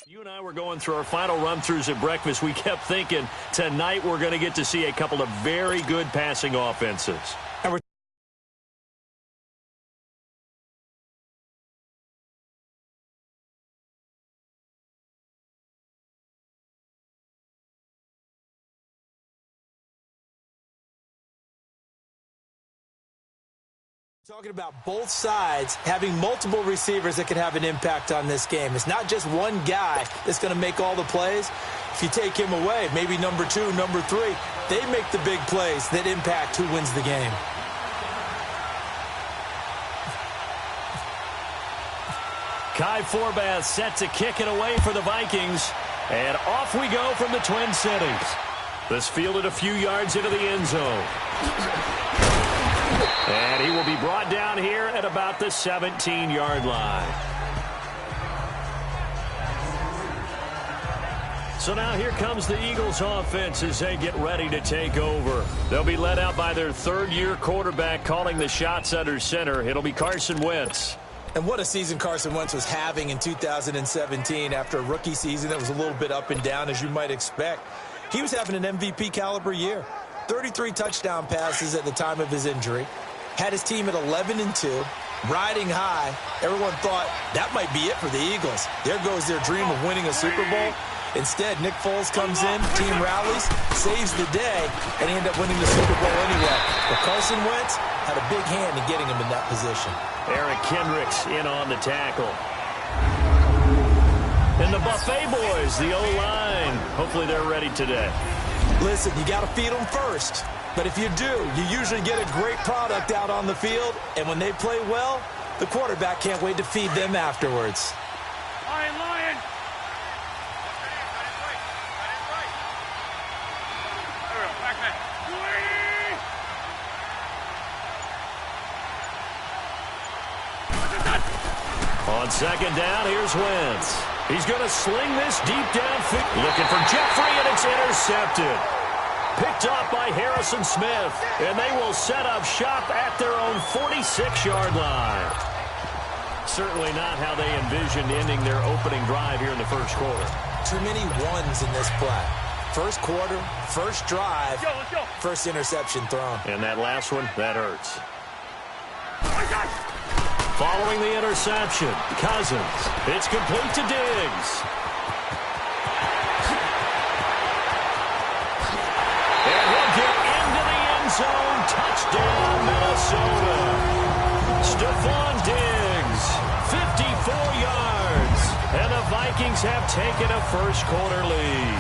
You and I were going through our final run-throughs at breakfast. We kept thinking tonight we're going to get to see a couple of very good passing offenses. And we're talking about both sides having multiple receivers that can have an impact on this game. It's not just one guy that's going to make all the plays. If you take him away, maybe number 2, number 3, they make the big plays that impact who wins the game. Kai Forbath set to kick it away for the Vikings. And off we go from the Twin Cities. This fielded a few yards into the end zone. And he will be brought down here at about the 17-yard line. So now here comes the Eagles offense as they get ready to take over. They'll be led out by their third-year quarterback calling the shots under center. It'll be Carson Wentz. And what a season Carson Wentz was having in 2017 after a rookie season that was a little bit up and down, as you might expect. He was having an MVP caliber year. 33 touchdown passes at the time of his injury. Had his team at 11-2, riding high. Everyone thought that might be it for the Eagles. There goes their dream of winning a Super Bowl. Instead, Nick Foles comes in, team rallies, saves the day, and he ended up winning the Super Bowl anyway. But Carson Wentz had a big hand in getting him in that position. Eric Kendricks in on the tackle. And the Buffet boys, the O-line. Hopefully they're ready today. Listen, you got to feed them first. But if you do, you usually get a great product out on the field. And when they play well, the quarterback can't wait to feed them afterwards. Lion! On second down, here's Wentz. He's going to sling this deep downfield. Looking for Jeffrey, and it's intercepted. Picked off by Harrison Smith, and they will set up shop at their own 46-yard line. Certainly not how they envisioned ending their opening drive here in the first quarter. Too many ones in this play. First quarter, first drive, first interception thrown. And that last one, that hurts. Following the interception, Cousins. It's complete to Diggs. And he'll get into the end zone. Touchdown, Minnesota. Stephon Diggs, 54 yards. And the Vikings have taken a first quarter lead.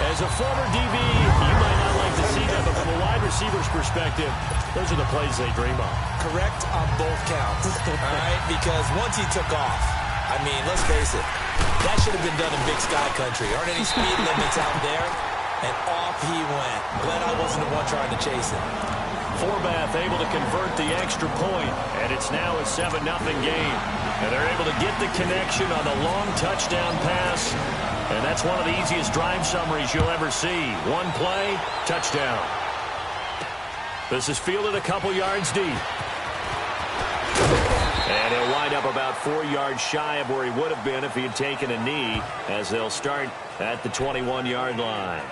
As a former DB, you might not like to see that, but from a wide receiver's perspective, those are the plays they dream of. Correct on both counts, all right? Because once he took off, I mean, let's face it, that should have been done in Big Sky Country. Aren't any speed limits out there? And off he went. Glad I wasn't the one trying to chase him. Forbath able to convert the extra point, and it's now a 7-0 game. And they're able to get the connection on the long touchdown pass. And that's one of the easiest drive summaries you'll ever see. One play, touchdown. This is fielded a couple yards deep. And he'll wind up about 4 yards shy of where he would have been if he had taken a knee, as they'll start at the 21-yard line.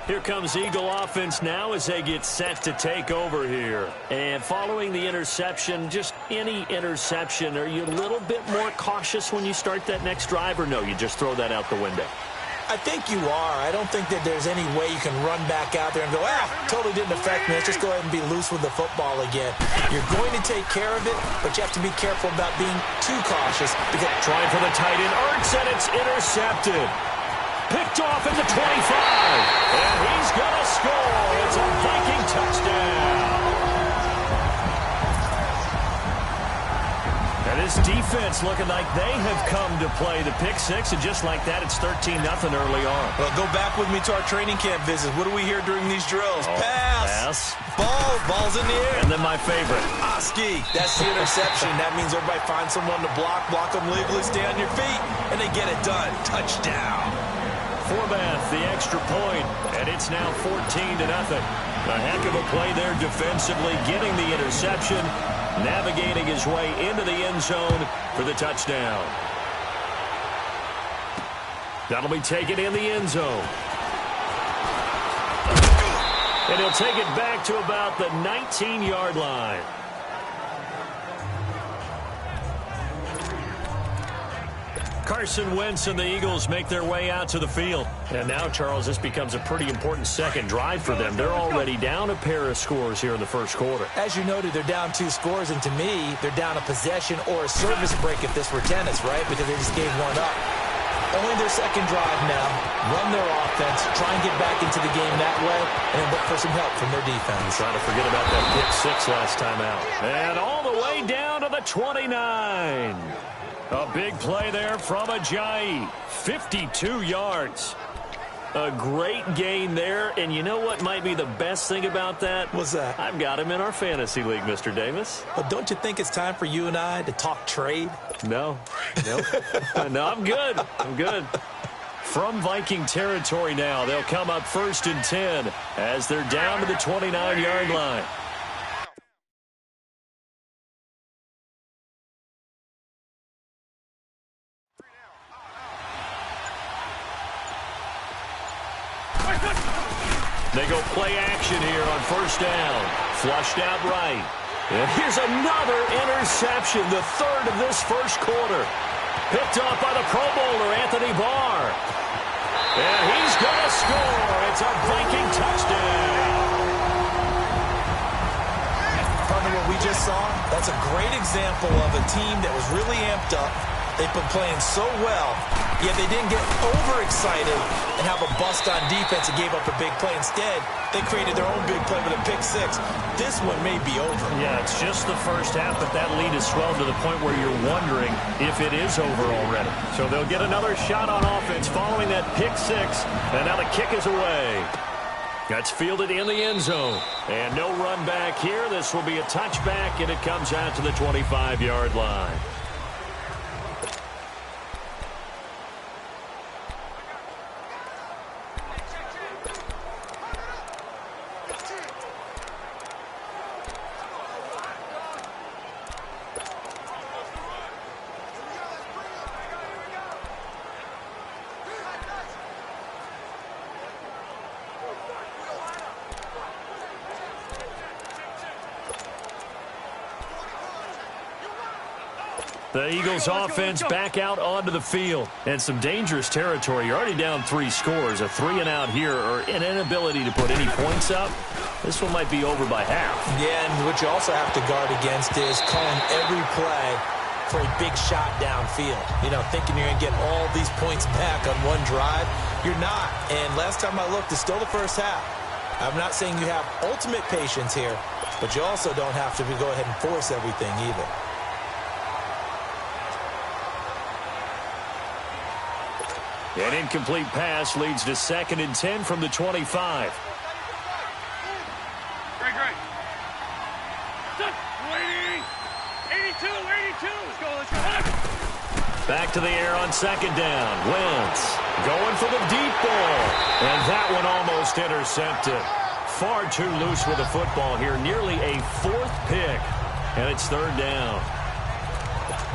Here comes Eagle offense now as they get set to take over here. And following the interception, just any interception, are you a little bit more cautious when you start that next drive, or no, you just throw that out the window? I think you are. I don't think that there's any way you can run back out there and go, totally didn't affect me. Let's just go ahead and be loose with the football again. You're going to take care of it, but you have to be careful about being too cautious. Because trying for the tight end, Ertz, and it's intercepted. Picked off at the 25. And he's going to score. It's a Viking touchdown. And this defense looking like they have come to play the pick six, and just like that, it's 13-0 early on. Well, go back with me to our training camp visits. What do we hear during these drills? Pass. Ball's in the air. And then my favorite. Ski. That's the interception. That means everybody finds someone to block them legally, stay on your feet, and they get it done. Touchdown. Forbath, the extra point, and it's now 14-0. A heck of a play there defensively, getting the interception, navigating his way into the end zone for the touchdown. That'll be taken in the end zone. And he'll take it back to about the 19-yard line. Carson Wentz and the Eagles make their way out to the field. And now, Charles, this becomes a pretty important second drive for them. They're already down a pair of scores here in the first quarter. As you noted, they're down 2 scores, and to me, they're down a possession or a service break if this were tennis, right? Because they just gave one up. Only their second drive now. Run their offense, try and get back into the game that way, and then look for some help from their defense. Trying to forget about that pick 6 last time out. And all the way down to the 29. A big play there from Ajayi. 52 yards. A great gain there, and you know what might be the best thing about that? What's that? I've got him in our fantasy league, Mr. Davis. But don't you think it's time for you and I to talk trade? No. Nope. No, I'm good. I'm good. From Viking territory now, they'll come up 1st and 10 as they're down to the 29-yard line. They go play action here on 1st down. Flushed out right. And here's another interception, the 3rd of this first quarter. Picked off by the Pro Bowler, Anthony Barr. And he's going to score. It's a Viking touchdown. Partner, what we just saw, that's a great example of a team that was really amped up. They've been playing so well, yet they didn't get overexcited and have a bust on defense and gave up a big play. Instead, they created their own big play with a pick 6. This one may be over. Yeah, it's just the first half, but that lead has swelled to the point where you're wondering if it is over already. So they'll get another shot on offense following that pick 6, and now the kick is away. That's fielded in the end zone. And no run back here. This will be a touchback, and it comes out to the 25-yard line. The Eagles offense back out onto the field. And some dangerous territory. You're already down 3 scores. A 3-and-out here or an inability to put any points up. This one might be over by half. Yeah, and what you also have to guard against is calling every play for a big shot downfield. You know, thinking you're going to get all these points back on one drive. You're not. And last time I looked, it's still the first half. I'm not saying you have ultimate patience here, but you also don't have to go ahead and force everything either. An incomplete pass leads to 2nd and 10 from the 25. Great. 82. Let's go. Back to the air on 2nd down. Wentz going for the deep ball. And that one almost intercepted. Far too loose with the football here. Nearly a 4th pick. And it's 3rd down.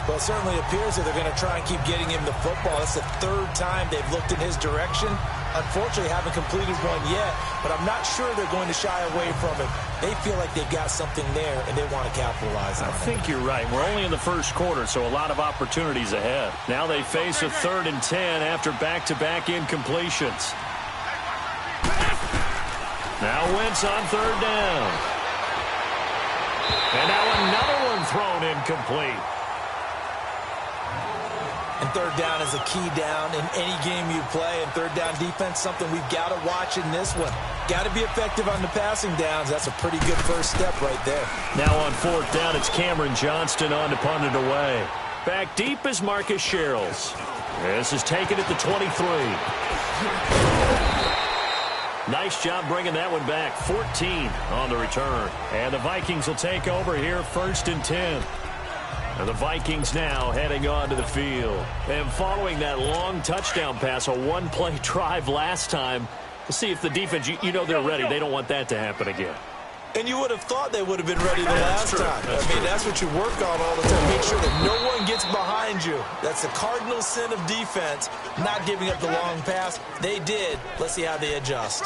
Well, it certainly appears that they're going to try and keep getting him the football. That's the 3rd time they've looked in his direction. Unfortunately, haven't completed one yet, but I'm not sure they're going to shy away from it. They feel like they've got something there, and they want to capitalize on it. I think you're right. We're only in the first quarter, so a lot of opportunities ahead. Now they face a 3rd and 10 after back-to-back incompletions. Now Wentz on 3rd down. And now another one thrown incomplete. And 3rd down is a key down in any game you play. And 3rd down defense, something we've got to watch in this one. Got to be effective on the passing downs. That's a pretty good first step right there. Now on 4th down, it's Cameron Johnston on to punt it away. Back deep is Marcus Sherrills. This is taken at the 23. Nice job bringing that one back. 14 on the return. And the Vikings will take over here 1st and 10. And the Vikings now heading onto the field. And following that long touchdown pass, a 1-play drive last time, we'll see if the defense, you know they're ready. They don't want that to happen again. And you would have thought they would have been ready the last time. I mean, that's what you work on all the time. Make sure that no one gets behind you. That's the cardinal sin of defense, not giving up the long pass. They did. Let's see how they adjust.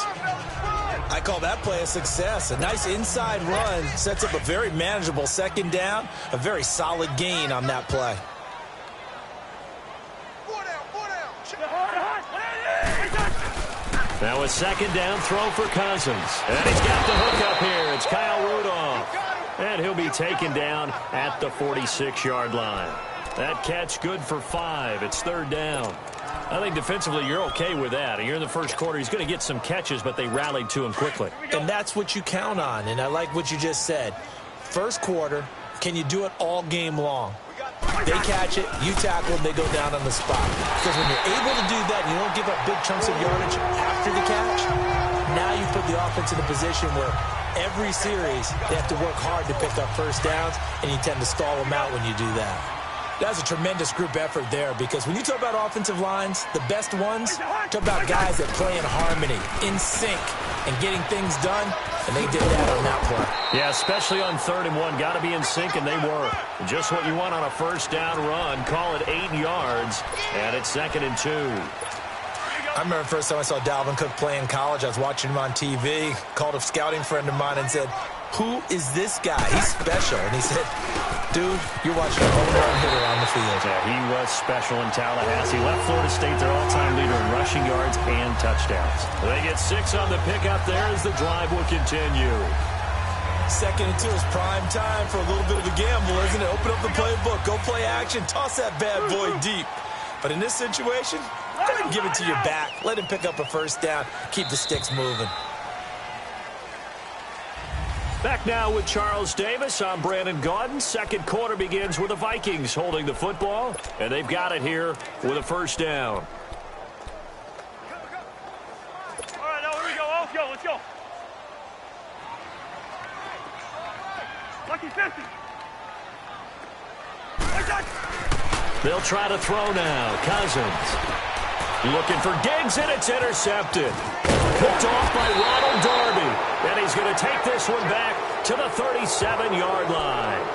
I call that play a success. A nice inside run sets up a very manageable second down, a very solid gain on that play. Now a second down throw for Cousins. And he's got the hook up here. It's Kyle Rudolph. And he'll be taken down at the 46-yard line. That catch good for 5. It's third down. I think defensively you're okay with that. You're in the first quarter. He's going to get some catches, but they rallied to him quickly. And that's what you count on, and I like what you just said. First quarter, can you do it all game long? They catch it, you tackle, and they go down on the spot. Because when you're able to do that, and you don't give up big chunks of yardage after the catch, now you put the offense in a position where every series they have to work hard to pick up first downs, and you tend to stall them out when you do that. That's a tremendous group effort there, because when you talk about offensive lines, the best ones, talk about guys that play in harmony, in sync, and getting things done, and they did that on that play. Yeah, especially on 3rd and 1. Got to be in sync, and they were. Just what you want on a first down run. Call it 8 yards, and it's 2nd and 2. I remember the first time I saw Dalvin Cook play in college. I was watching him on TV, called a scouting friend of mine and said, "Who is this guy? He's special." And he said, "Dude, you're watching a home run hitter on the field." Yeah, he was special in Tallahassee. Left Florida State their all-time leader in rushing yards and touchdowns. They get 6 on the pickup there as the drive will continue. 2nd and 2 is prime time for a little bit of a gamble, isn't it? Open up the playbook, go play action, toss that bad boy deep. But in this situation, go ahead and give it to your back. Let him pick up a first down. Keep the sticks moving. Back now with Charles Davis. I'm Brandon Gaudin. Second quarter begins with the Vikings holding the football, and they've got it here with a first down. All right, now here we go. Let's go. Let's go. Lucky 50. They'll try to throw now. Cousins looking for Diggs, and it's intercepted. Picked off by Ronald Darby. And he's going to take this one back to the 37-yard line.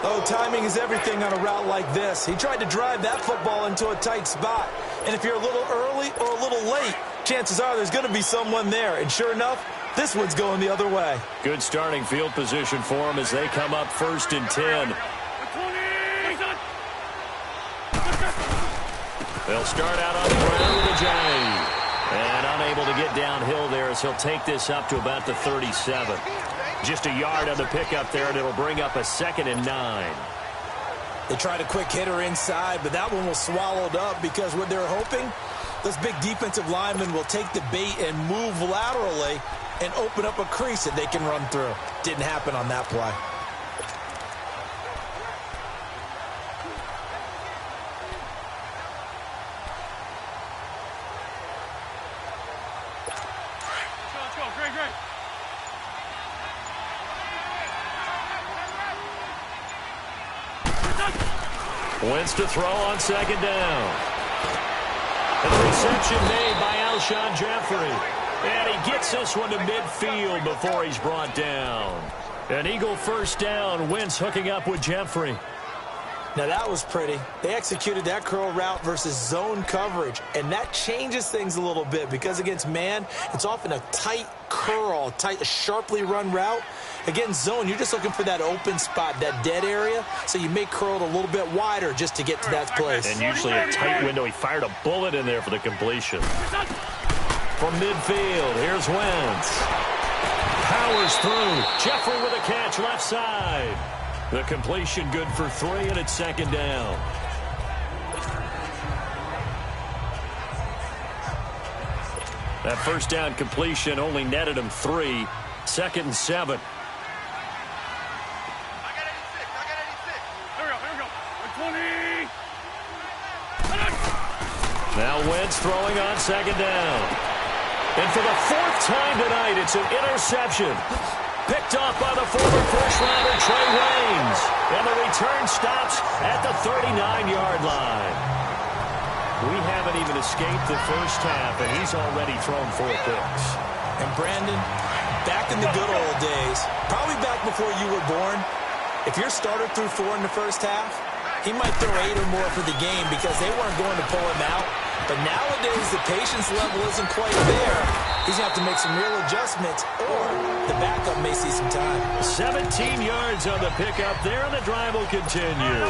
Oh, timing is everything on a route like this. He tried to drive that football into a tight spot. And if you're a little early or a little late, chances are there's going to be someone there. And sure enough, this one's going the other way. Good starting field position for them as they come up 1st and 10. They'll start out on the ground with a Johnny. And unable to get downhill there as he'll take this up to about the 37. Just a yard on the pickup there, and it'll bring up a 2nd and 9. They tried a quick hitter inside, but that one was swallowed up because what they're hoping, those big defensive linemen will take the bait and move laterally and open up a crease that they can run through. Didn't happen on that play. Wentz to throw on 2nd down. And the reception made by Alshon Jeffrey. And he gets this one to midfield before he's brought down. An Eagle first down. Wentz hooking up with Jeffrey. Now that was pretty. They executed that curl route versus zone coverage, and that changes things a little bit because against man, it's often a tight curl, tight, sharply run route. Against zone, you're just looking for that open spot, that dead area, so you may curl it a little bit wider just to get to that place. And usually a tight window. He fired a bullet in there for the completion. From midfield, here's Wentz. Powers through. Jeffrey with a catch left side. The completion good for 3, and it's 2nd down. That first down completion only netted him 3. 2nd and 7. Now Wentz throwing on 2nd down. And for the 4th time tonight, it's an interception. Picked off by the former first-rounder Trey Waynes. And the return stops at the 39-yard line. We haven't even escaped the first half, and he's already thrown 4 picks. And Brandon, Back in the good old days, probably back before you were born, if your starter threw 4 in the first half, he might throw 8 or more for the game because they weren't going to pull him out. But nowadays, the patience level isn't quite there. He's going to have to make some real adjustments, or the backup may see some time. 17 yards on the pickup there, and the drive will continue.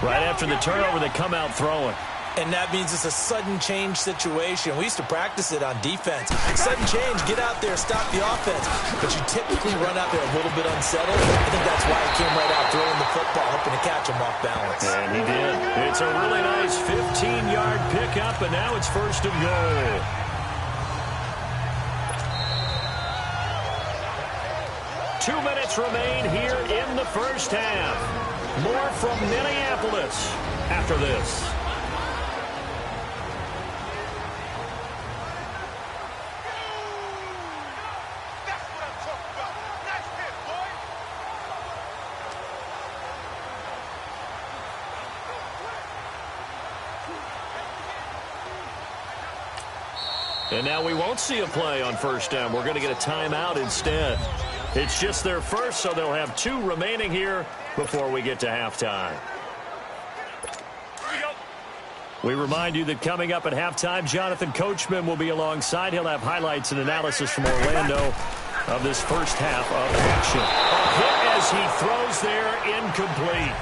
Right after the turnover, they come out throwing. And that means it's a sudden change situation. We used to practice it on defense. Sudden change, get out there, stop the offense. But you typically run out there a little bit unsettled. I think that's why he came right out throwing the football, hoping to catch him off balance. And he did. It's a really nice 15-yard pickup, and now it's 1st and goal. Two minutes remain here in the first half. More from Minneapolis after this. And now we won't see a play on 1st down. We're going to get a timeout instead. It's just their first, so they'll have 2 remaining here before we get to halftime. We remind you that coming up at halftime, Jonathan Coachman will be alongside. He'll have highlights and analysis from Orlando of this first half of action. A hit as he throws there, incomplete.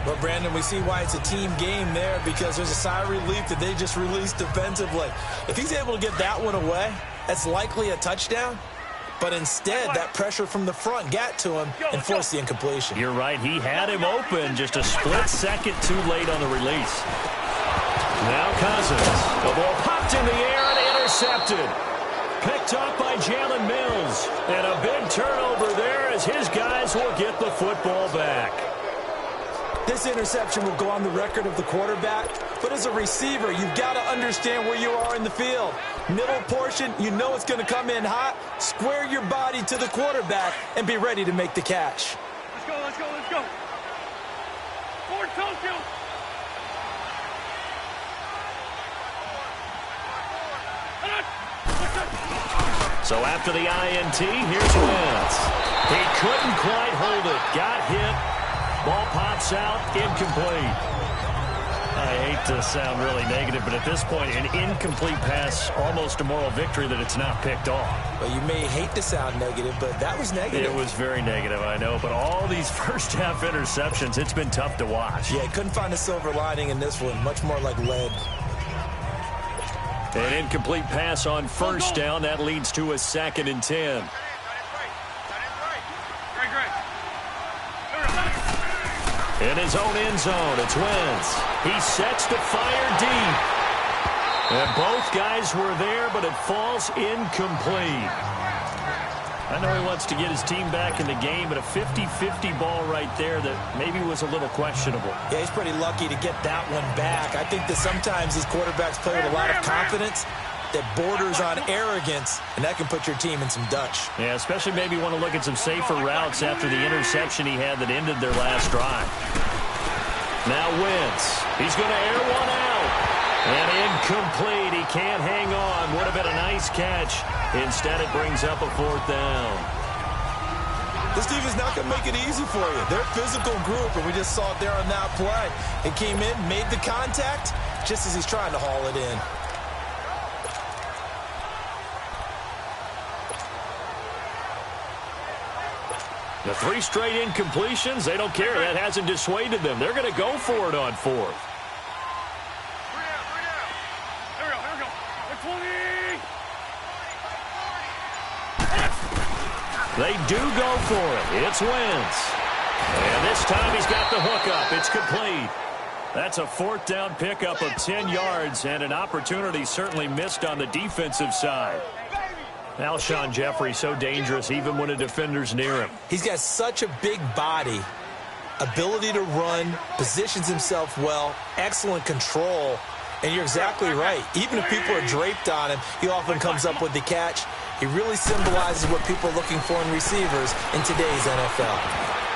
Well, Brandon, we see why it's a team game there, because there's a sigh of relief that they just released defensively. If he's able to get that one away, that's likely a touchdown. But instead, that pressure from the front got to him and forced the incompletion. You're right. He had him open, just a split second too late on the release. Now Cousins. The ball popped in the air and intercepted. Picked up by Jalen Mills. And a big turnover there as his guys will get the football back. This interception will go on the record of the quarterback, but as a receiver, you've got to understand where you are in the field. Middle portion, you know it's going to come in hot. Square your body to the quarterback and be ready to make the catch. Let's go, let's go, let's go. Forward, Tokyo. So after the INT, here's Wentz. He couldn't quite hold it. Got hit. Ball pops out, incomplete. I hate to sound really negative, but at this point, an incomplete pass, almost a moral victory that it's not picked off. Well, you may hate to sound negative, but that was negative. It was very negative, I know. But all these first-half interceptions, it's been tough to watch. Yeah, couldn't find a silver lining in this one. Much more like lead. An incomplete pass on 1st down. That leads to a 2nd and 10. In his own end zone, it's Wentz. He sets to fire deep. And both guys were there, but it falls incomplete. I know he wants to get his team back in the game, but a 50-50 ball right there that maybe was a little questionable. Yeah, he's pretty lucky to get that one back. I think that sometimes these quarterbacks play with a lot of confidence that borders on arrogance, and that can put your team in some Dutch. Yeah, especially maybe want to look at some safer routes after the interception he had that ended their last drive. Now Wentz. He's going to air one out. And incomplete. He can't hang on. Would have been a nice catch. Instead, it brings up a 4th down. This defense is not going to make it easy for you. They're a physical group, and we just saw it there on that play. It came in, made the contact, just as he's trying to haul it in. The 3 straight incompletions, they don't care. That hasn't dissuaded them. They're going to go for it on 4th. Here we go. 20. They do go for it. It's Wentz. And this time he's got the hookup. It's complete. That's a 4th down pickup of 10 yards and an opportunity certainly missed on the defensive side. Alshon Jeffrey so dangerous even when a defender's near him. He's got such a big body, ability to run, positions himself well, excellent control, and you're exactly right. Even if people are draped on him, he often comes up with the catch. He really symbolizes what people are looking for in receivers in today's NFL.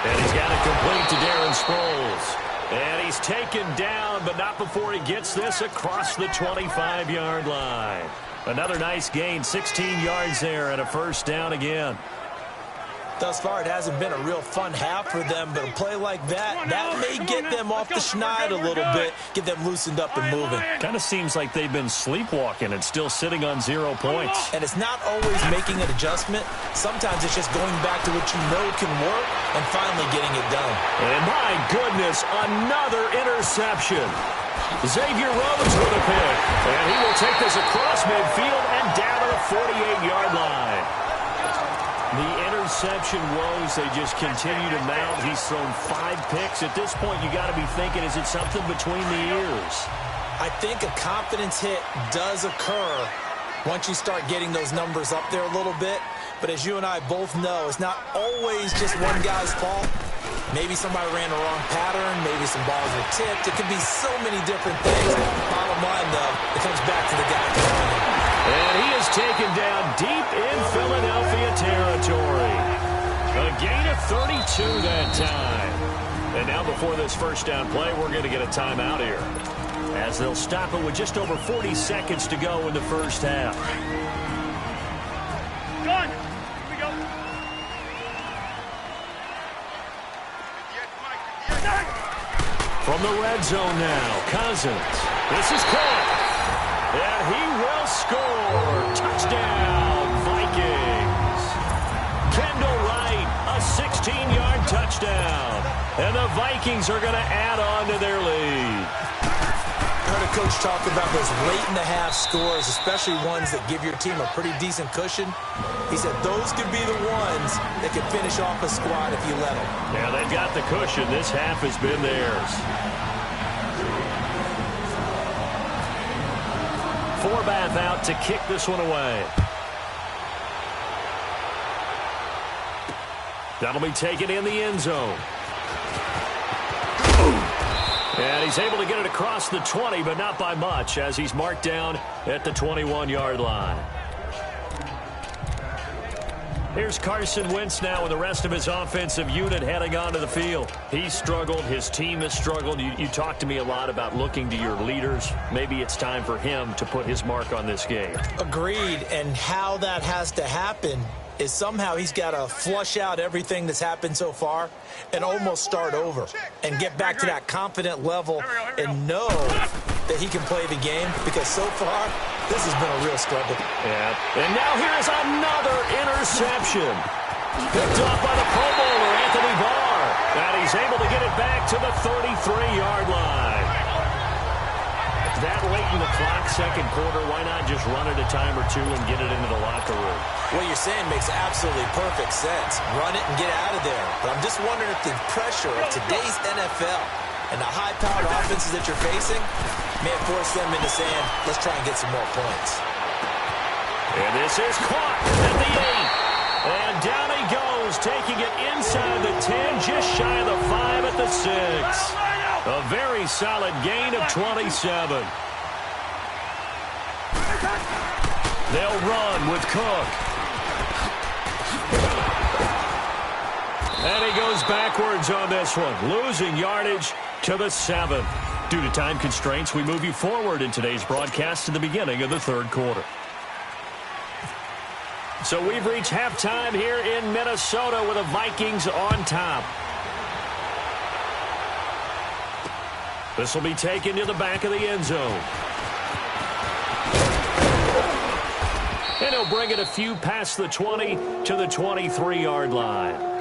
And he's got it complete to Darren Sproles. And he's taken down, but not before he gets this across the 25-yard line. Another nice gain, 16 yards there and a first down again. Thus far, it hasn't been a real fun half for them, but a play like that may get them off the schneid a little bit, get them loosened up and moving. Kind of seems like they've been sleepwalking and still sitting on 0 points. And it's not always making an adjustment. Sometimes it's just going back to what you know can work and finally getting it done. And my goodness, another interception. Xavier Rhodes with a pick. And he will take this across midfield and down to the 48-yard line. The interception woes, they just continue to mount. He's thrown 5 picks. At this point, you got to be thinking, is it something between the ears? I think a confidence hit does occur once you start getting those numbers up there a little bit. But as you and I both know, it's not always just one guy's fault. Maybe somebody ran the wrong pattern. Maybe some balls were tipped. It could be so many different things. Bottom line, though, it comes back to the guy throwing it. And he is taken down deep in Philadelphia territory. A gain of 32 that time. And now before this first down play, we're going to get a timeout here, as they'll stop it with just over 40 seconds to go in the first half. Done. Here we go. From the red zone now, Cousins. This is caught. And he will score. Touchdown, Vikings. Kendall Wright, a 16-yard touchdown. And the Vikings are going to add on to their lead. I heard a coach talk about those late-in-the-half scores, especially ones that give your team a pretty decent cushion. He said those could be the ones that could finish off a squad if you let them. Yeah, they've got the cushion. This half has been theirs. Forbath out to kick this one away. That'll be taken in the end zone. And he's able to get it across the 20, but not by much, as he's marked down at the 21-yard line. Here's Carson Wentz now with the rest of his offensive unit heading onto the field. He's struggled. His team has struggled. You talked to me a lot about looking to your leaders. Maybe it's time for him to put his mark on this game. Agreed. And how that has to happen is somehow he's got to flush out everything that's happened so far and almost start over and get back to that confident level and know that he can play the game, because so far this has been a real struggle. Yeah. And now here's another interception. Picked off by the Pro Bowler, Anthony Barr. And he's able to get it back to the 33-yard line. That late in the clock, second quarter, why not just run it a time or two and get it into the locker room? What you're saying makes absolutely perfect sense. Run it and get out of there. But I'm just wondering if the pressure of today's NFL and the high-powered offenses that you're facing may have forced them into saying, let's try and get some more points. And this is caught at the 8. And down he goes, taking it inside the 10, just shy of the 5 at the 6. A very solid gain of 27. They'll run with Cook. And he goes backwards on this one, losing yardage to the 7. Due to time constraints, we move you forward in today's broadcast to the beginning of the third quarter. So we've reached halftime here in Minnesota with the Vikings on top. This will be taken to the back of the end zone. And he'll bring it a few past the 20 to the 23-yard line.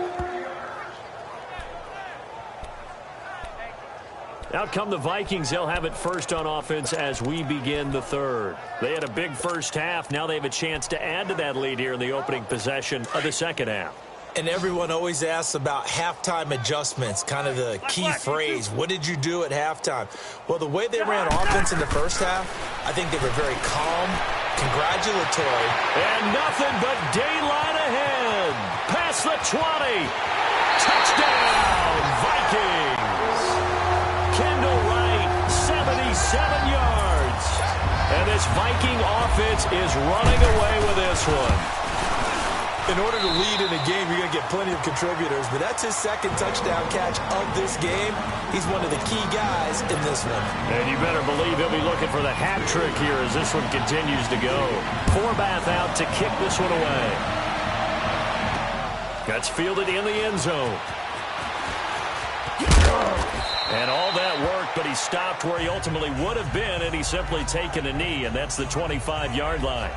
Out come the Vikings. They'll have it first on offense as we begin the third. They had a big first half. Now they have a chance to add to that lead here in the opening possession of the second half. And everyone always asks about halftime adjustments, kind of the key phrase. What did you do at halftime? Well, the way they ran offense in the first half, I think they were very calm, congratulatory. And nothing but daylight ahead. Past the 20. Touchdown, Vikings. Kendall Wright, 77 yards. And this Viking offense is running away with this one. In order to lead in a game, you're going to get plenty of contributors, but that's his second touchdown catch of this game. He's one of the key guys in this one. And you better believe he'll be looking for the hat trick here as this one continues to go. Forbath out to kick this one away. That's fielded in the end zone. And all that worked, but he stopped where he ultimately would have been, and he's simply taken a knee, and that's the 25-yard line.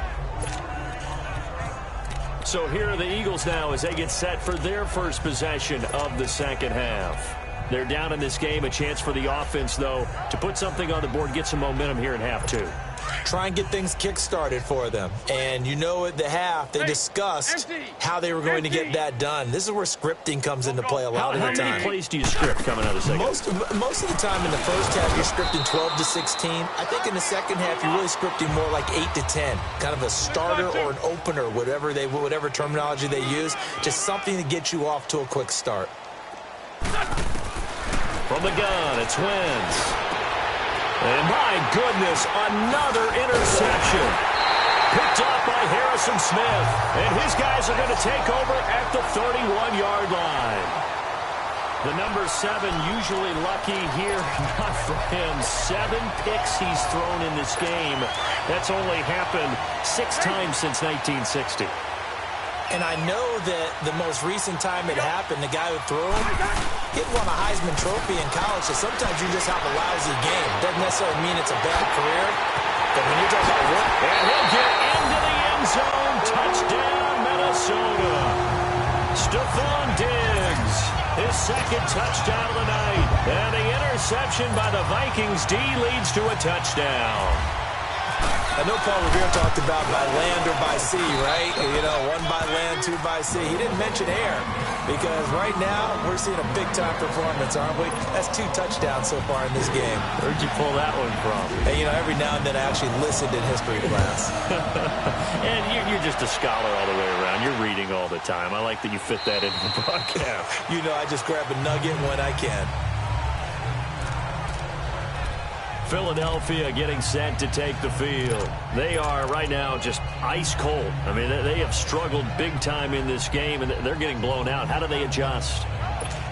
So here are the Eagles now as they get set for their first possession of the second half. They're down in this game. A chance for the offense, though, to put something on the board, get some momentum here in half two. Try and get things kick-started for them. And you know at the half, they discussed how they were going to get that done. This is where scripting comes into play a lot of the time. How many plays do you script coming out of the second? Most of the time in the first half, you're scripting 12 to 16. I think in the second half, you're really scripting more like 8 to 10. Kind of a starter or an opener, whatever terminology they use. Just something to get you off to a quick start. From the gun, it's Wentz. And my goodness, another interception. Picked up by Harrison Smith. And his guys are going to take over at the 31-yard line. The number 7 usually lucky here. Not for him. 7 picks he's thrown in this game. That's only happened 6 times since 1960. And I know that the most recent time it happened, the guy who threw him, he won a Heisman Trophy in college, so sometimes you just have a lousy game. Doesn't necessarily mean it's a bad career, but when you're talking about work... And he'll get into the end zone. Touchdown, Minnesota. Stephon Diggs, his second touchdown of the night. And the interception by the Vikings D leads to a touchdown. I know Paul Revere talked about by land or by sea, right? You know, 1 by land, 2 by sea. He didn't mention air because right now we're seeing a big-time performance, aren't we? That's 2 touchdowns so far in this game. Where'd you pull that one from? And, you know, every now and then I actually listened in history class. And you're just a scholar all the way around. You're reading all the time. I like that you fit that into the broadcast. You know, I just grab a nugget when I can. Philadelphia getting set to take the field. They are right now just ice cold. I mean, they have struggled big time in this game, and they're getting blown out. How do they adjust?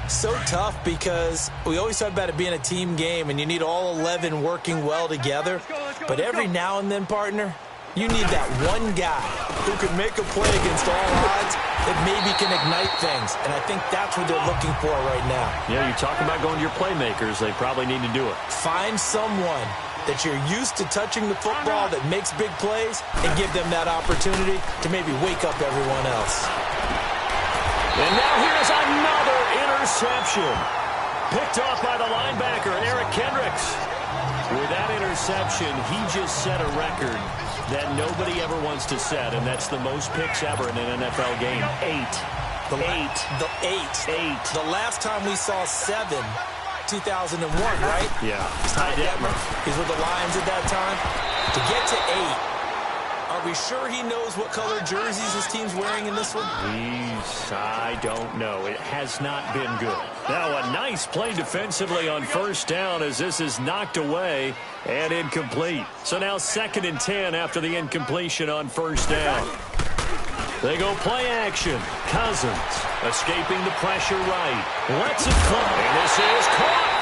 So tough because we always talk about it being a team game, and you need all 11 working well together. But every now and then, partner, you need that one guy who can make a play against all odds that maybe can ignite things. And I think that's what they're looking for right now. Yeah, you're talking about going to your playmakers. They probably need to do it. Find someone that you're used to touching the football that makes big plays and give them that opportunity to maybe wake up everyone else. And now here's another interception. Picked off by the linebacker, Eric Kendricks. With that interception, he just set a record that nobody ever wants to set, and that's the most picks ever in an NFL game. 8. The last time we saw 7, 2001, right? Yeah. Ty Detmer. He's with the Lions at that time. To get to 8, are we sure he knows what color jerseys his team's wearing in this one? I don't know. It has not been good. Now a nice play defensively on first down as this is knocked away and incomplete. So now 2nd and 10 after the incompletion on first down. They go play action. Cousins escaping the pressure right. Lets it fly. And this is caught.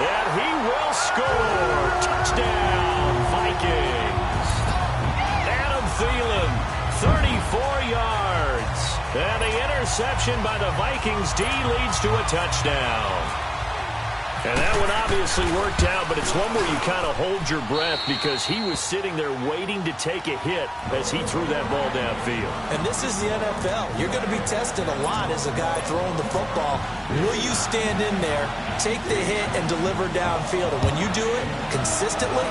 And he will score. Touchdown, Vikings. Adam Thielen, 34 yards. And the interception by the Vikings D leads to a touchdown. And that one obviously worked out, but it's one where you kind of hold your breath because he was sitting there waiting to take a hit as he threw that ball downfield. And this is the NFL. You're going to be tested a lot as a guy throwing the football. Will you stand in there, take the hit, and deliver downfield? And when you do it consistently,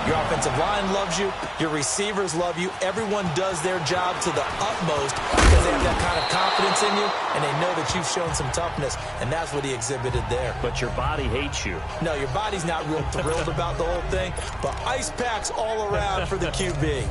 your offensive line loves you, your receivers love you, everyone does their job to the utmost because they have that kind of confidence in you, and they know that you've shown some toughness, and that's what he exhibited there. But your body hates you. No, your body's not real thrilled about the whole thing, but ice packs all around for the QB.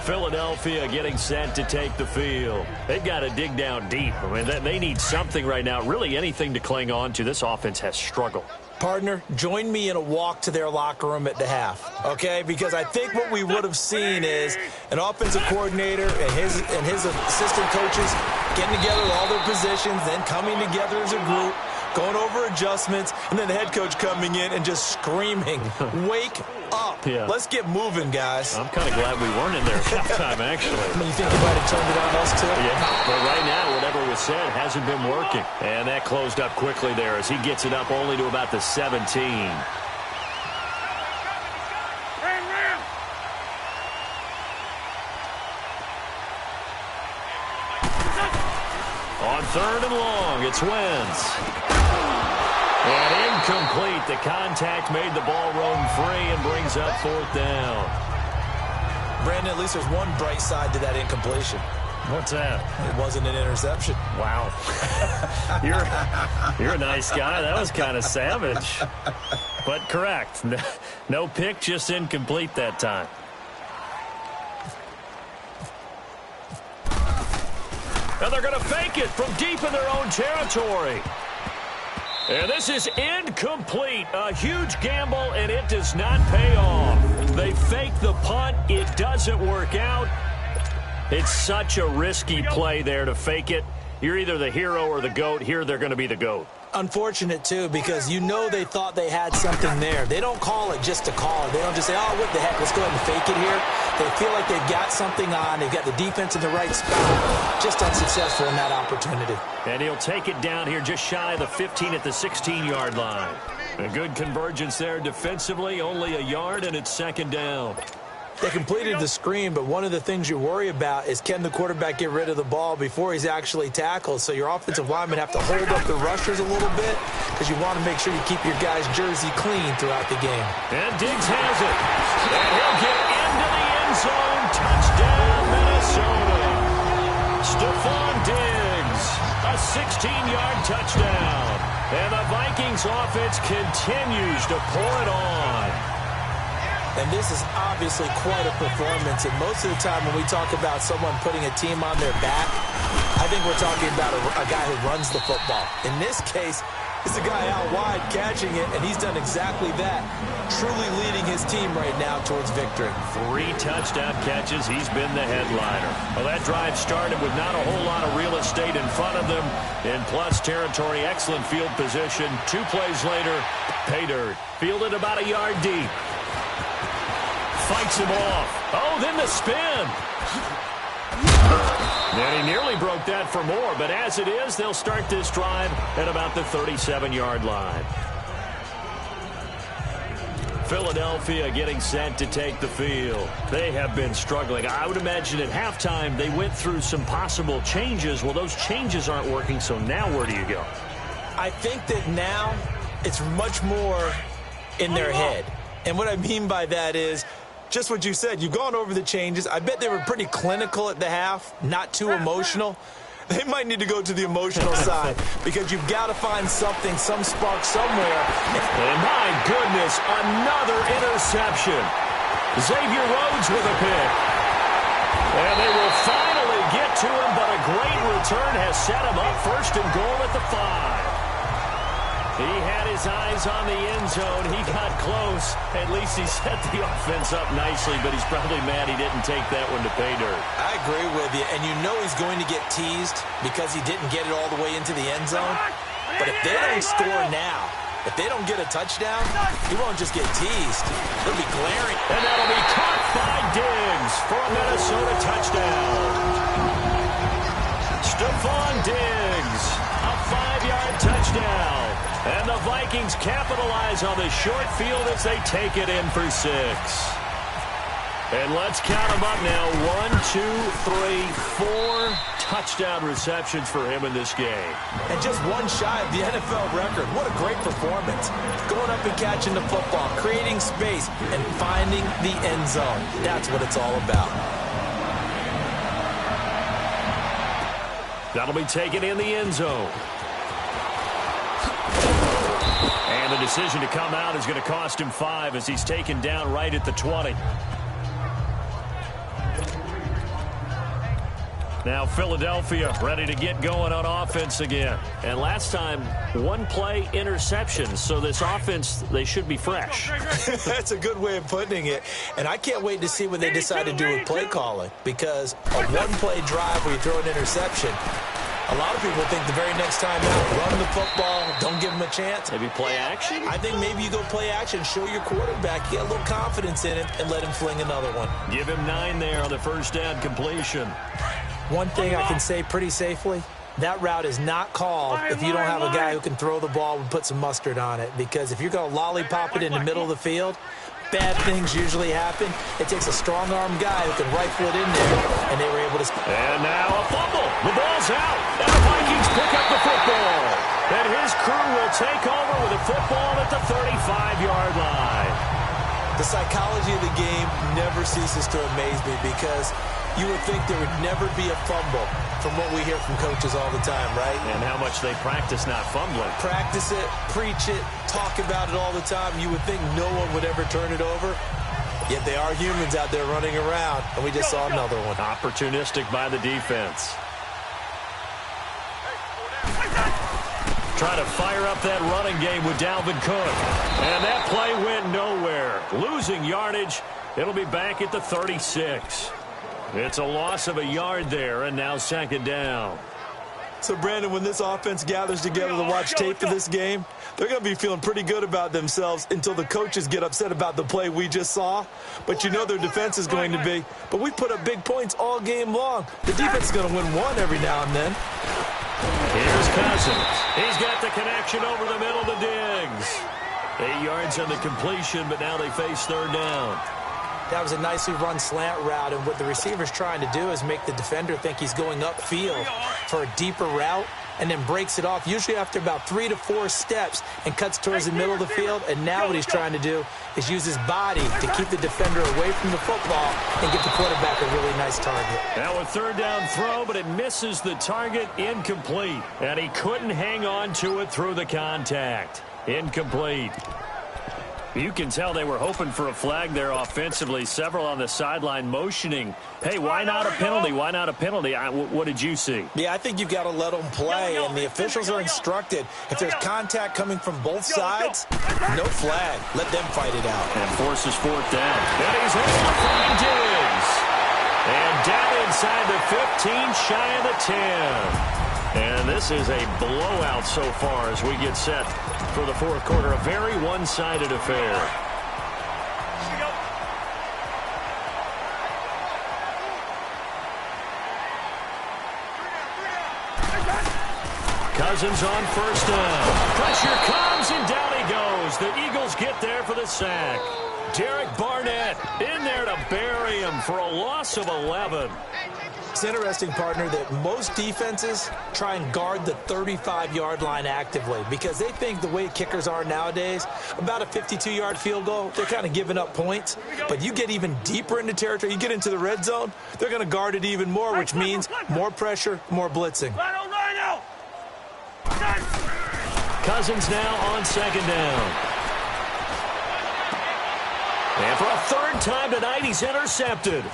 Philadelphia getting set to take the field. They've got to dig down deep. I mean, they need something right now, really anything to cling on to. This offense has struggled. Partner, join me in a walk to their locker room at the half, okay? Because I think what we would have seen is an offensive coordinator and his assistant coaches getting together with all their positions, then coming together as a group, going over adjustments, and then the head coach coming in and just screaming, wake up. Yeah. Let's get moving, guys. I'm kind of glad we weren't in there at halftime, actually. I mean, you think you might have turned it on us, too? Yeah, but right now, whatever was said hasn't been working. And that closed up quickly there as he gets it up only to about the 17. On 3rd and long, it's Wentz. And incomplete. The contact made the ball roam free and brings up 4th down. Brandon, at least there's one bright side to that incompletion. What's that? It wasn't an interception. Wow. You're a nice guy. That was kind of savage. But correct. No pick, just incomplete that time. And they're going to fake it from deep in their own territory. And this is incomplete. A huge gamble, and it does not pay off. They fake the punt. It doesn't work out. It's such a risky play there to fake it. You're either the hero or the GOAT. Here, they're going to be the GOAT. Unfortunate, too, because you know they thought they had something there. They don't call it just to call it. They don't just say, oh, what the heck, let's go ahead and fake it here. They feel like they've got something on. They've got the defense in the right spot. Just unsuccessful in that opportunity. And he'll take it down here just shy of the 15 at the 16-yard line. A good convergence there defensively, only a yard, and it's 2nd down. They completed the screen, but one of the things you worry about is can the quarterback get rid of the ball before he's actually tackled? So your offensive linemen have to hold up the rushers a little bit because you want to make sure you keep your guy's jersey clean throughout the game. And Diggs has it. And he'll get into the end zone. Touchdown, Minnesota. Stephon Diggs, a 16-yard touchdown. And the Vikings offense continues to pour it on. And this is obviously quite a performance. And most of the time when we talk about someone putting a team on their back, I think we're talking about a guy who runs the football. In this case, it's a guy out wide catching it, and he's done exactly that, truly leading his team right now towards victory. 3 touchdown catches. He's been the headliner. Well, that drive started with not a whole lot of real estate in front of them. In plus territory, excellent field position. 2 plays later, pay dirt. Fielded about a yard deep. Fights him off. Oh, then the spin. And he nearly broke that for more, but as it is, they'll start this drive at about the 37-yard line. Philadelphia getting set to take the field. They have been struggling. I would imagine at halftime they went through some possible changes. Well, those changes aren't working, so now where do you go? I think that now it's much more in their head. And what I mean by that is just what you said. You've gone over the changes. I bet they were pretty clinical at the half, not too emotional. They might need to go to the emotional side because you've got to find something, some spark somewhere. And my goodness, another interception. Xavier Rhodes with a pick. And they will finally get to him, but a great return has set him up 1st and goal at the 5. He had his eyes on the end zone. He got close. At least he set the offense up nicely, but he's probably mad he didn't take that one to pay dirt. I agree with you, and you know he's going to get teased because he didn't get it all the way into the end zone. But if they don't score now, if they don't get a touchdown, he won't just get teased. He'll be glaring. And that'll be caught by Diggs for a Minnesota touchdown. Stephon Diggs, a 5-yard touchdown. And the Vikings capitalize on the short field as they take it in for 6. And let's count them up now. 1, 2, 3, 4 touchdown receptions for him in this game. And just one shy of the NFL record. What a great performance. Going up and catching the football, creating space, and finding the end zone. That's what it's all about. That'll be taken in the end zone. And the decision to come out is going to cost him 5 as he's taken down right at the 20. Now Philadelphia ready to get going on offense again. And last time, one play interception. So this offense, they should be fresh. That's a good way of putting it. And I can't wait to see what they decide to do with play calling. Because a one-play drive where you throw an interception, a lot of people think the very next time out, run the football, don't give them a chance. Maybe play action? I think maybe you go play action, show your quarterback, get a little confidence in him, and let him fling another one. Give him 9 there on the first down completion. One thing I can say pretty safely, that route is not called if you don't have a guy who can throw the ball and put some mustard on it. Because if you're going to lollipop it in the middle of the field, bad things usually happen. It takes a strong-arm guy who can rifle it in there, and they were able to... And now a fumble. The ball's out. And the Vikings pick up the football. And his crew will take over with the football at the 35-yard line. The psychology of the game never ceases to amaze me because you would think there would never be a fumble from what we hear from coaches all the time, right? And how much they practice not fumbling. Practice it, preach it, talk about it all the time. You would think no one would ever turn it over. Yet they are humans out there running around, and we just saw another one. Opportunistic by the defense. Trying to fire up that running game with Dalvin Cook. And that play went nowhere. Losing yardage. It'll be back at the 36. It's a loss of a yard there, and now second down. So, Brandon, when this offense gathers together to watch tape of this game, they're going to be feeling pretty good about themselves until the coaches get upset about the play we just saw. But you know their defense is going to be. But we put up big points all game long. The defense is going to win one every now and then. Here's Cousins. He's got the connection over the middle to Diggs. 8 yards on the completion, but now they face third down. That was a nicely run slant route, and what the receiver's trying to do is make the defender think he's going upfield for a deeper route and then breaks it off, usually after about 3 to 4 steps, and cuts towards the middle of the field. And now what he's trying to do is use his body to keep the defender away from the football and get the quarterback a really nice target. Now a third down throw, but it misses the target, incomplete. And he couldn't hang on to it through the contact. Incomplete. You can tell they were hoping for a flag there offensively. Several on the sideline motioning. Hey, why not a penalty? Why not a penalty? What did you see? Yeah, I think you've got to let them play, and the officials are instructed. If there's contact coming from both sides, no flag. Let them fight it out. And forces fourth down. And he's able to find Diggs. And down inside the 15, shy of the 10. And this is a blowout so far as we get set for the fourth quarter. A very one-sided affair. Cousins on first down. Pressure comes, and down he goes. The Eagles get there for the sack. Derek Barnett in there to bury him for a loss of 11. It's interesting, partner, that most defenses try and guard the 35-yard line actively because they think the way kickers are nowadays, about a 52-yard field goal, they're kind of giving up points. But you get even deeper into territory, you get into the red zone, they're going to guard it even more, which means more pressure, more blitzing. Cousins now on second down. And for a third time tonight, he's intercepted.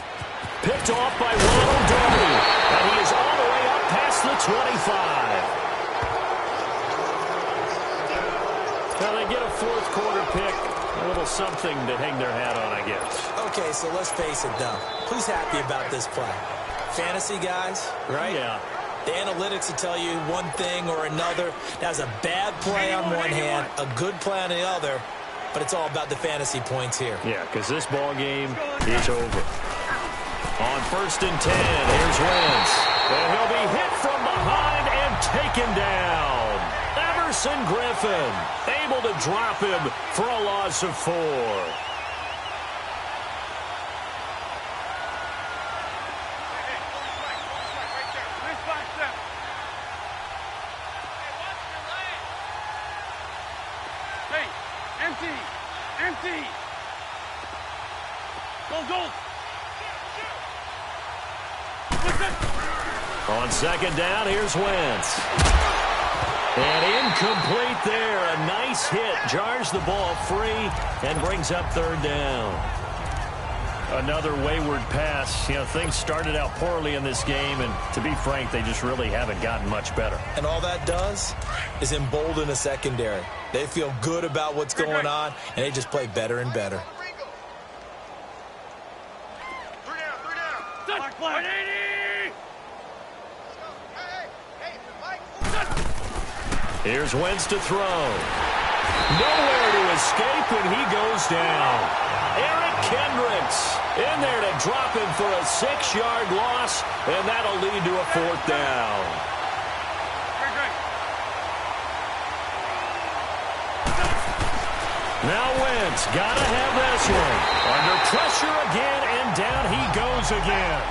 Picked off by Ronald Darby. And he is all the way up past the 25. Now they get a fourth quarter pick. A little something to hang their hat on, I guess. Okay, so let's face it, though. Who's happy about this play? Fantasy guys, right? Yeah. The analytics will tell you one thing or another. That's a bad play on one hand, a good play on the other, but it's all about the fantasy points here. Yeah, because this ball game is over. On first and 10, here's Wentz. And he'll be hit from behind and taken down. Everson Griffin able to drop him for a loss of 4. Empty. Go. On second down, here's Wentz. And incomplete there. A nice hit. Jars the ball free and brings up third down. Another wayward pass. You know, things started out poorly in this game, and to be frank, they just really haven't gotten much better. And all that does is embolden a secondary. They feel good about what's going on, and they just play better and better. Here's Wentz to throw. Nowhere to escape, and he goes down. Eric Kendricks in there to drop him for a 6-yard loss, and that'll lead to a 4th down. Now Wentz, gotta have this one. Under pressure again, and down he goes again.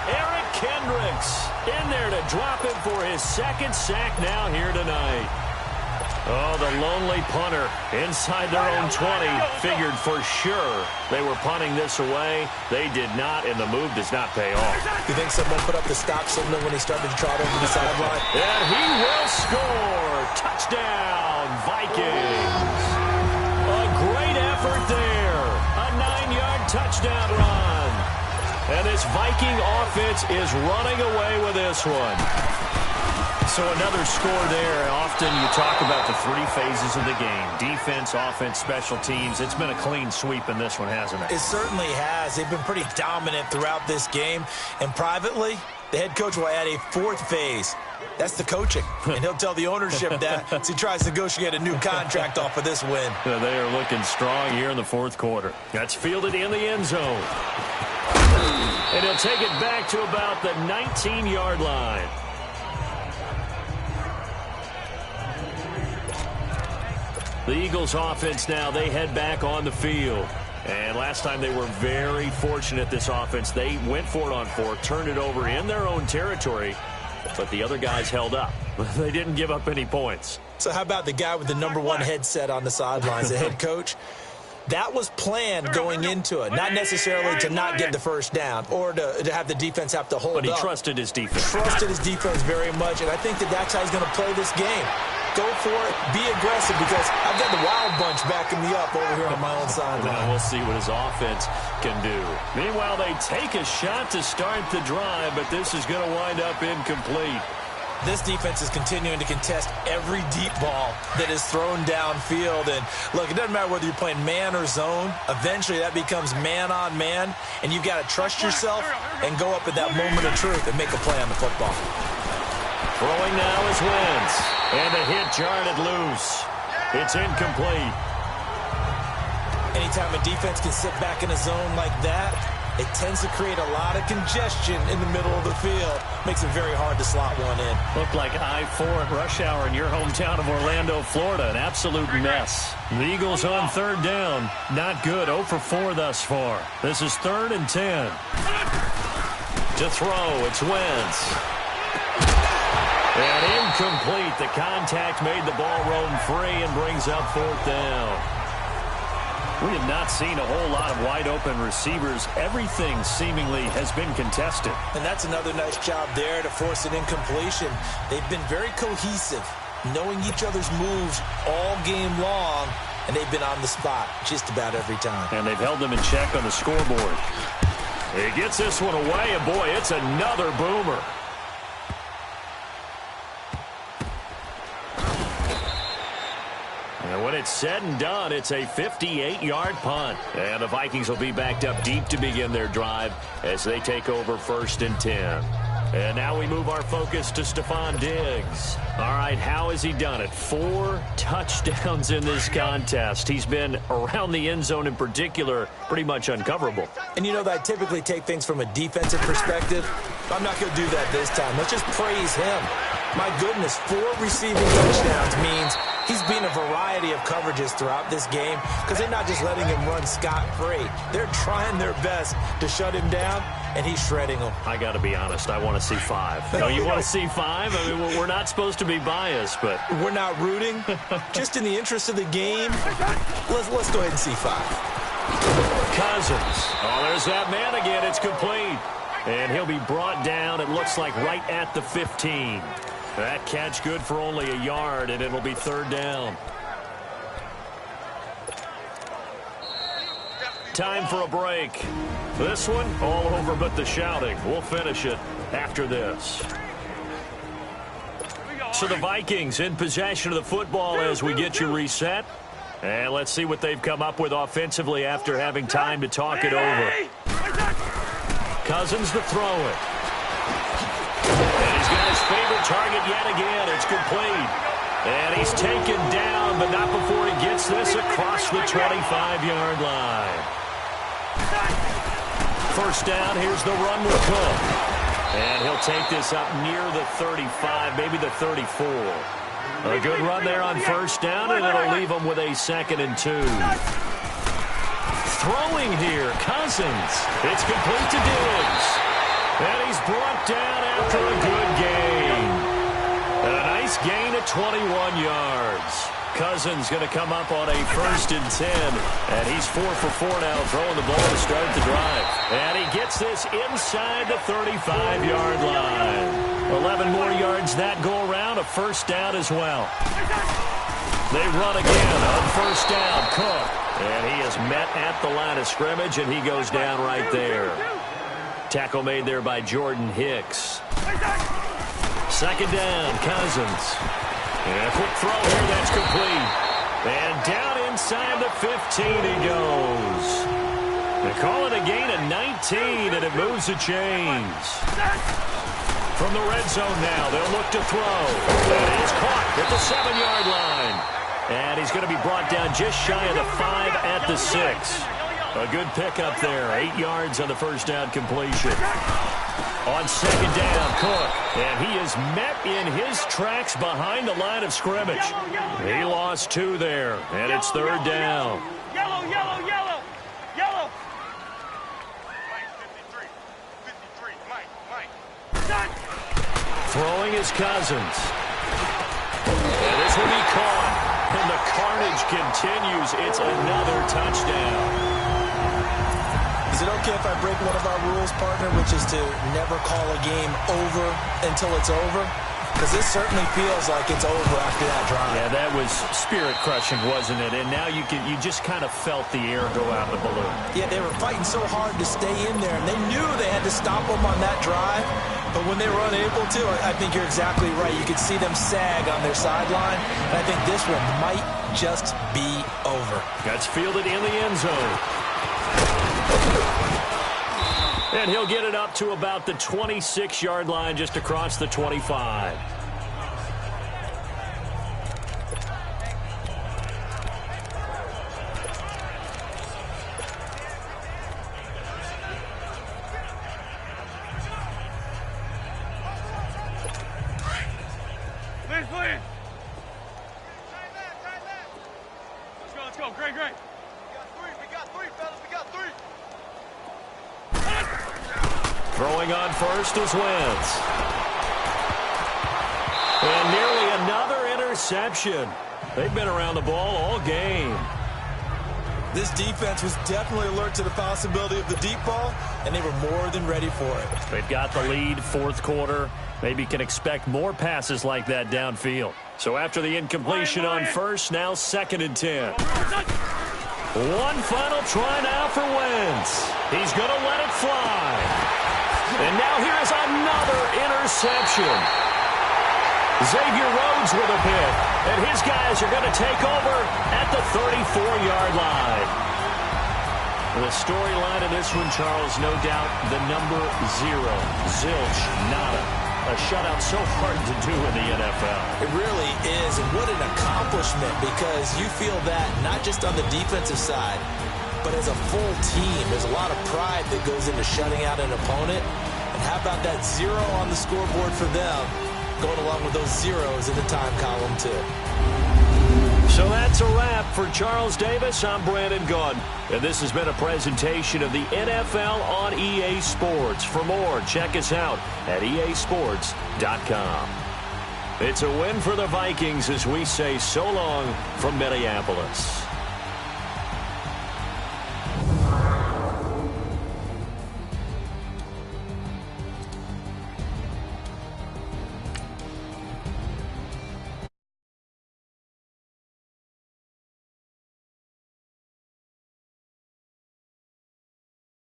Eric Kendricks in there to drop him for his 2nd sack now here tonight. Oh, the lonely punter inside their own 20 figured for sure they were punting this away. They did not, and the move does not pay off. You think someone put up the stop signal when he started to trot over the sideline? And he will score. Touchdown, Vikings. A great effort there. A 9-yard touchdown run. And this Viking offense is running away with this one. So another score there. Often you talk about the 3 phases of the game. Defense, offense, special teams. It's been a clean sweep in this one, hasn't it? It certainly has. They've been pretty dominant throughout this game. And privately, the head coach will add a 4th phase. That's the coaching. And he'll tell the ownership that as he tries to negotiate a new contract off of this win. Yeah, they are looking strong here in the 4th quarter. That's fielded in the end zone. And he'll take it back to about the 19-yard line. The Eagles offense now, they head back on the field. And last time they were very fortunate, this offense. They went for it on 4th, turned it over in their own territory, but the other guys held up. They didn't give up any points. So how about the guy with the #1 headset on the sidelines, the head coach? That was planned going into it, not necessarily to not get the 1st down or to have the defense have to hold up. But he trusted his defense. Trusted his defense very much, and I think that's how he's going to play this game. Go for it, be aggressive, because I've got the Wild Bunch backing me up over here on my own sideline. Now we'll see what his offense can do. Meanwhile, they take a shot to start the drive, but this is going to wind up incomplete. This defense is continuing to contest every deep ball that is thrown downfield. And, look, it doesn't matter whether you're playing man or zone. Eventually, that becomes man-on-man, and you've got to trust yourself and go up at that moment of truth and make a play on the football. Throwing now is Wentz. And a hit jarred it loose. It's incomplete. Anytime a defense can sit back in a zone like that, it tends to create a lot of congestion in the middle of the field. Makes it very hard to slot one in. Looked like I-4 at rush hour in your hometown of Orlando, Florida. An absolute mess. The Eagles on 3rd down. Not good. 0 for 4 thus far. This is 3rd and 10. To throw, it's Wentz. And incomplete. The contact made the ball roam free and brings up 4th down. We have not seen a whole lot of wide-open receivers. Everything seemingly has been contested. And that's another nice job there to force an incompletion. They've been very cohesive, knowing each other's moves all game long, and they've been on the spot just about every time. And they've held them in check on the scoreboard. He gets this one away, and boy, it's another boomer. And when it's said and done, it's a 58-yard punt. And the Vikings will be backed up deep to begin their drive as they take over 1st and 10. And now we move our focus to Stephon Diggs. All right, how has he done it? 4 touchdowns in this contest. He's been around the end zone in particular, pretty much uncoverable. And you know that I typically take things from a defensive perspective. I'm not going to do that this time. Let's just praise him. My goodness, 4 receiving touchdowns means he's been a variety of coverages throughout this game because they're not just letting him run scot-free. They're trying their best to shut him down, and he's shredding them. I got to be honest, I want to see 5. No, you want to see 5? I mean, we're not supposed to be biased, but... We're not rooting. Just in the interest of the game, let's go ahead and see 5. Cousins. Oh, there's that man again. It's complete. And he'll be brought down, it looks like, right at the 15. That catch good for only a yard, and it'll be 3rd down. time for a break. This one, all over but the shouting. We'll finish it after this. So the Vikings in possession of the football as we get you reset. And let's see what they've come up with offensively after having time to talk it over. Cousins to throw it. And he's got his favorite target yet again. It's complete. And he's taken down, but not before he gets this across the 25-yard line. First down, here's the run with Cook. And he'll take this up near the 35, maybe the 34. A good run there on first down, and it'll leave him with a 2nd and 2. Throwing here, Cousins. It's complete to Diggs. And he's brought down after a good gain. And a nice gain at 21 yards. Cousins going to come up on a 1st and 10. And he's 4 for 4 now, throwing the ball to start the drive. And he gets this inside the 35-yard line. 11 more yards that go around, a first down as well. They run again on first down, Cook. And he is met at the line of scrimmage, and he goes down right there. Tackle made there by Jordan Hicks. 2nd down, Cousins. And a quick throw here, that's complete. And down inside the 15 he goes. They call it a gain of 19, and it moves the chains. From the red zone now, they'll look to throw. And he's caught at the 7-yard line. And he's going to be brought down just shy of the 5 at the 6. A good pickup there, 8 yards on the first down completion. On 2nd down, Cook. And he is met in his tracks behind the line of scrimmage. He lost 2 there, and it's 3rd down. Yellow, yellow, yellow, yellow. Mike. Throwing his Cousins. And this will be caught. And the carnage continues. It's another touchdown. Is it okay if I break one of our rules, partner, which is to never call a game over until it's over? Because this certainly feels like it's over after that drive. Yeah, that was spirit-crushing, wasn't it? And now you just kind of felt the air go out of the balloon. Yeah, they were fighting so hard to stay in there, and they knew they had to stop them on that drive. But when they were unable to, I think you're exactly right. You could see them sag on their sideline, and I think this one might just be over. That's fielded in the end zone. And he'll get it up to about the 26-yard line, just across the 25. Please. Let's go. Great. We got three, fellas. We got 3. Throwing on first is Wentz. And nearly another interception. They've been around the ball all game. This defense was definitely alert to the possibility of the deep ball, and they were more than ready for it. They've got the lead, 4th quarter. Maybe can expect more passes like that downfield. So after the incompletion on first, now 2nd and 10. One final try now for Wentz. He's going to let it fly. And now here is another interception. Xavier Rhodes with a pick. And his guys are going to take over at the 34-yard line. The storyline of this one, Charles, no doubt the number 0. Zilch, nada. A shutout so hard to do in the NFL. It really is, and what an accomplishment, because you feel that not just on the defensive side, but as a full team. There's a lot of pride that goes into shutting out an opponent. And how about that 0 on the scoreboard for them, going along with those zeros in the time column, too. So that's a wrap for Charles Davis. I'm Brandon Gunn. And this has been a presentation of the NFL on EA Sports. For more, check us out at easports.com. It's a win for the Vikings as we say so long from Minneapolis.